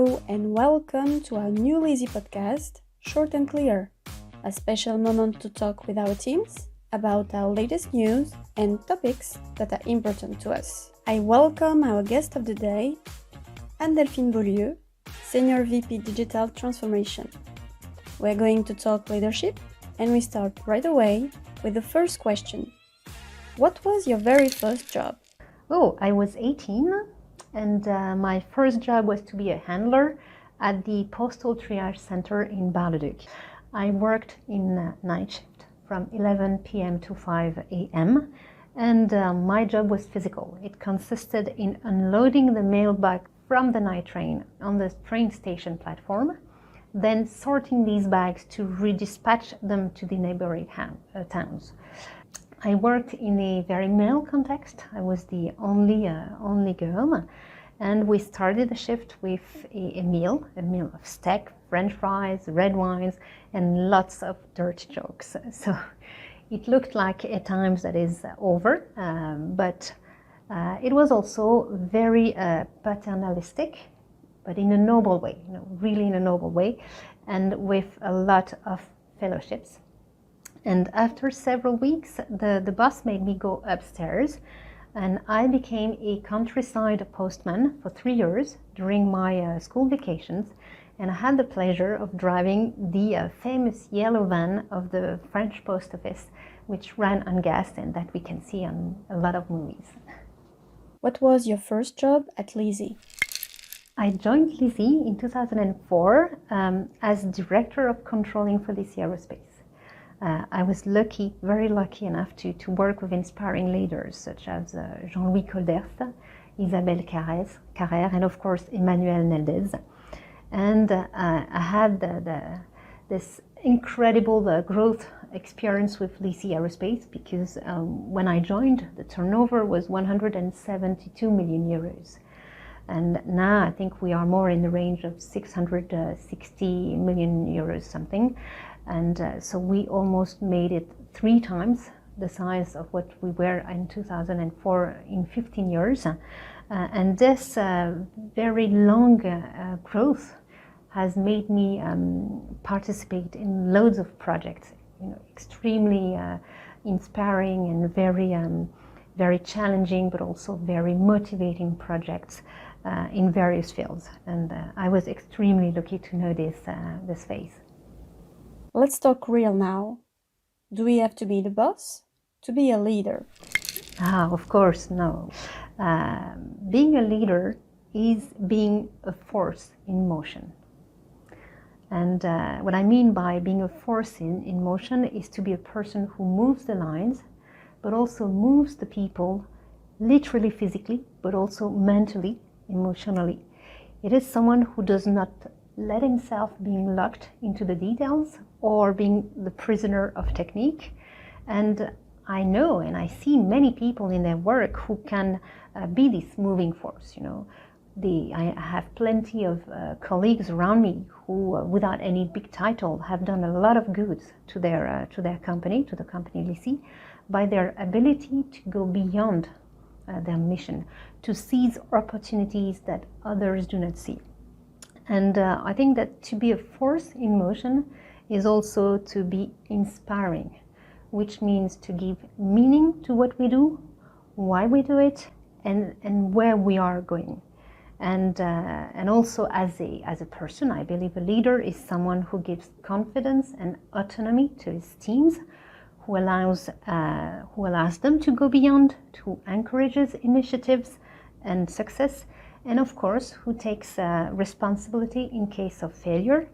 Hello and welcome to our new LISI podcast, Short and Clear, a special moment to talk with our teams about our latest news and topics that are important to us. I welcome our guest of the day, Anne-Delphine Beaulieu, Senior VP Digital Transformation. We're going to talk leadership, and we start right away with the first question. What was your very first job? Oh, I was 18 and my first job was to be a handler at the Postal Triage Center in Bar-le-Duc. I worked in night shift from 11 p.m. to 5 a.m. and my job was physical. It consisted in unloading the mailbag from the night train on the train station platform, then sorting these bags to redispatch them to the neighboring towns. I worked in a very male context. I was the only girl, and we started the shift with a meal of steak, French fries, red wines, and lots of dirty jokes. So it looked like at times that is over, but it was also very paternalistic, but in a noble way, really in a noble way, and with a lot of fellowships. And after several weeks, the boss made me go upstairs, and I became a countryside postman for 3 years during my school vacations. And I had the pleasure of driving the famous yellow van of the French post office, which ran on gas and that we can see on a lot of movies. What was your first job at LISI? I joined LISI in 2004 as Director of Controlling for LISI Aerospace. I was lucky, very lucky enough to work with inspiring leaders such as Jean-Louis Coldert, Isabelle Carrère, and of course Emmanuel Neldez. And I had this incredible growth experience with LISI Aerospace because when I joined, the turnover was 172 million euros. And now I think we are more in the range of 660 million euros something. And so we almost made it 3 times the size of what we were in 2004 in 15 years. And this very long growth has made me participate in loads of projects, extremely inspiring and very challenging, but also very motivating projects in various fields. And I was extremely lucky to know this phase. Let's talk real now. Do we have to be the boss to be a leader? Of course, no. Being a leader is being a force in motion. And what I mean by being a force in motion is to be a person who moves the lines, but also moves the people literally physically, but also mentally, emotionally. It is someone who does not let himself being locked into the details or being the prisoner of technique. And I know and I see many people in their work who can be this moving force. I have plenty of colleagues around me who, without any big title, have done a lot of good to their company, to the company LISI, by their ability to go beyond their mission, to seize opportunities that others do not see. And I think that to be a force in motion is also to be inspiring, which means to give meaning to what we do, why we do it, and where we are going. And also as a person, I believe a leader is someone who gives confidence and autonomy to his teams, who allows them to go beyond, who encourages initiatives and success, and of course, who takes responsibility in case of failure.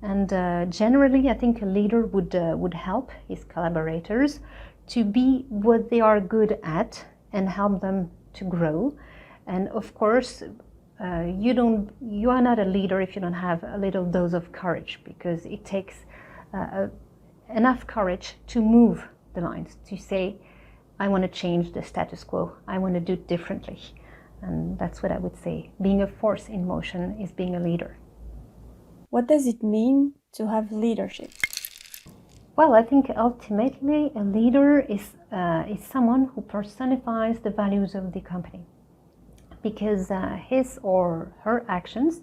And generally, I think a leader would help his collaborators to be what they are good at and help them to grow. And of course, you are not a leader if you don't have a little dose of courage, because it takes enough courage to move the lines, to say, I want to change the status quo, I want to do it differently. And that's what I would say. Being a force in motion is being a leader. What does it mean to have leadership? Well, I think ultimately a leader is someone who personifies the values of the company, because his or her actions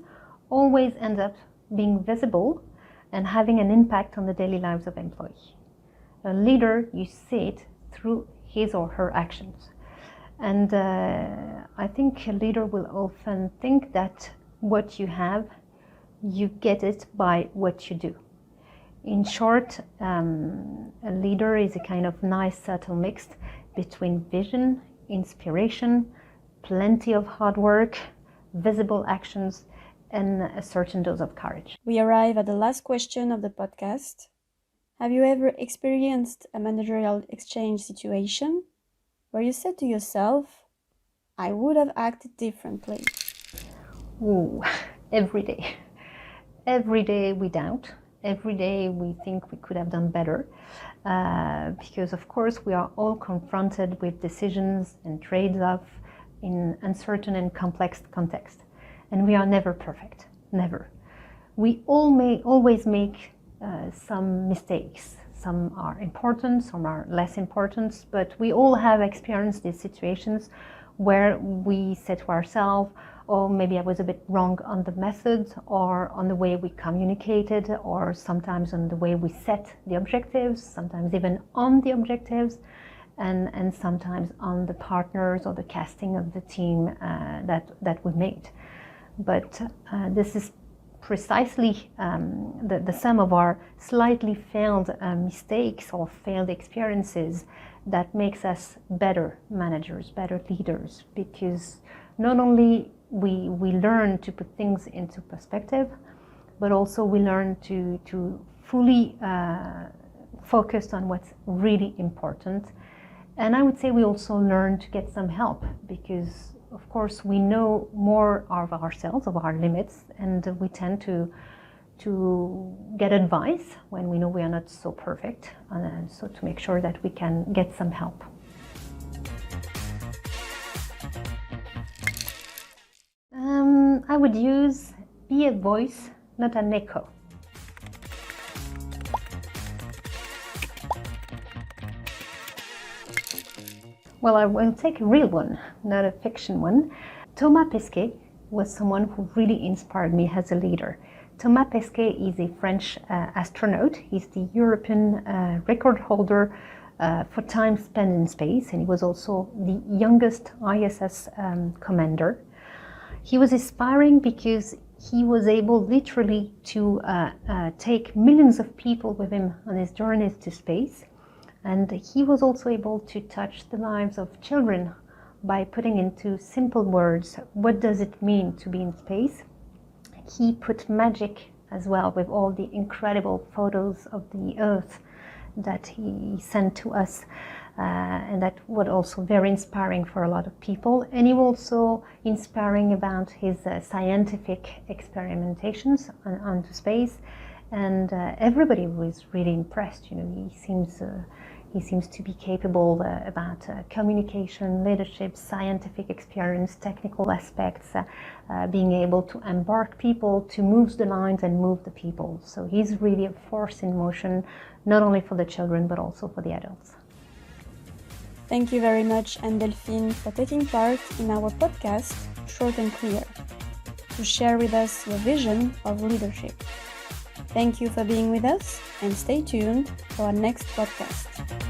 always ends up being visible and having an impact on the daily lives of employees. A leader, you see it through his or her actions. And I think a leader will often think that what you have, you get it by what you do. In short, a leader is a kind of nice subtle mix between vision, inspiration, plenty of hard work, visible actions, and a certain dose of courage. We arrive at the last question of the podcast. Have you ever experienced a managerial exchange situation where you said to yourself, I would have acted differently? Ooh, every day. Every day we doubt. Every day we think we could have done better. Because of course we are all confronted with decisions and trade-offs in uncertain and complex context. And we are never perfect, never. We always make some mistakes. Some are important, some are less important, but we all have experienced these situations where we say to ourselves, oh, maybe I was a bit wrong on the method or on the way we communicated, or sometimes on the way we set the objectives, sometimes even on the objectives, and sometimes on the partners or the casting of the team that we made. But this is precisely the sum of our slightly failed mistakes or failed experiences that makes us better managers, better leaders, because not only we learn to put things into perspective, but also we learn to fully focus on what's really important. And I would say we also learn to get some help, because of course we know more of ourselves, of our limits, and we tend to get advice when we know we are not so perfect, and so to make sure that we can get some help. I would use be a voice, not an echo. Well, I will take a real one, not a fiction one. Thomas Pesquet was someone who really inspired me as a leader. Thomas Pesquet is a French astronaut. He's the European record holder for time spent in space, and he was also the youngest ISS commander. He was inspiring because he was able literally to take millions of people with him on his journeys to space. And he was also able to touch the lives of children by putting into simple words, what does it mean to be in space? He put magic as well with all the incredible photos of the Earth that he sent to us. And that was also very inspiring for a lot of people. And he was also inspiring about his scientific experimentations onto space. And everybody was really impressed. You know, he seems to be capable about communication, leadership, scientific experience, technical aspects, being able to embark people, to move the lines and move the people. So he's really a force in motion, not only for the children, but also for the adults. Thank you very much, Anne-Delphine, for taking part in our podcast, Short and Clear, to share with us your vision of leadership. Thank you for being with us, and stay tuned for our next podcast.